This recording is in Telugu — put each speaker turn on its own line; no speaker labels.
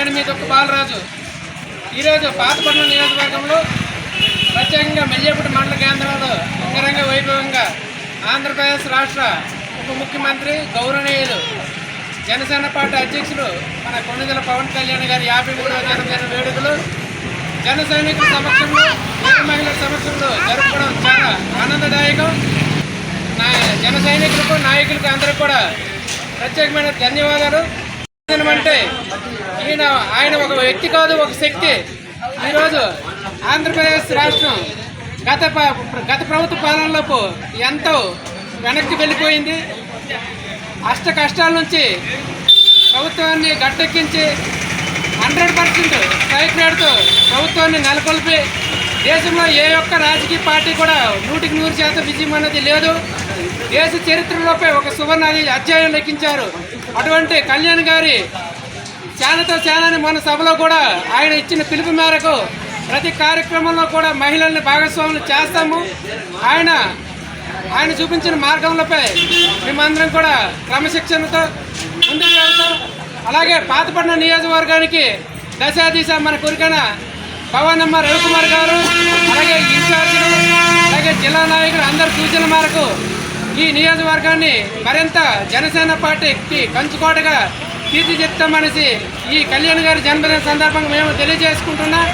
నేను మీ దుక్క బాలరాజు. ఈరోజు పాతపట్నం నియోజకవర్గంలో ప్రత్యేకంగా మెల్లియపూడి మండల కేంద్రంలో అంగరంగ వైభవంగా ఆంధ్రప్రదేశ్ రాష్ట్ర ఉప ముఖ్యమంత్రి గౌరవనీయులు జనసేన పార్టీ అధ్యక్షులు మన కొణిదెల పవన్ కళ్యాణ్ గారి 53వ జన్మదిన వేడుకలు జన సైనికుల సమక్షంలో మహిళల సమక్షంలో జరుపుకోవడం చాలా ఆనందదాయకం. జన సైనికులకు నాయకులకు అందరికీ కూడా ప్రత్యేకమైన ధన్యవాదాలు. అంటే ఆయన ఒక వ్యక్తి కాదు, ఒక శక్తి. ఈరోజు ఆంధ్రప్రదేశ్ రాష్ట్రం గత ప్రభుత్వ పాలనలోపు ఎంతో వెనక్కి వెళ్ళిపోయింది. అష్ట కష్టాల నుంచి ప్రభుత్వాన్ని గట్టెక్కించి 100% స్ట్రైక్ రేటుతో ప్రభుత్వాన్ని నెలకొల్పి దేశంలో ఏ ఒక్క రాజకీయ పార్టీ కూడా 100% విజయం అనేది లేదు. దేశ చరిత్రలోపై ఒక సువర్ణ అధ్యాయం లెక్కించారు. అటువంటి కళ్యాణ్ గారి సేనతో సేనని మన సభలో కూడా ఆయన ఇచ్చిన పిలుపు మేరకు ప్రతి కార్యక్రమంలో కూడా మహిళల్ని భాగస్వాములు చేస్తాము. ఆయన చూపించిన మార్గంలోపై మేమందరం కూడా క్రమశిక్షణతో ముందుకు వెళ్తాం. అలాగే పాతపట్నం నియోజకవర్గానికి దశాదిశ మన కురికన పవనమ్మ రవికుమార్ గారు, అలాగే ఇన్ఛార్జీలు, అలాగే జిల్లా నాయకులు అందరి సూచనల మేరకు ఈ నియోజకవర్గాన్ని మరింత జనసేన పార్టీకి కంచుకోటగా తీర్చిదిద్దామనేసి ఈ కళ్యాణ్ గారి జన్మదిన సందర్భంగా మేము తెలియజేసుకుంటున్నాం.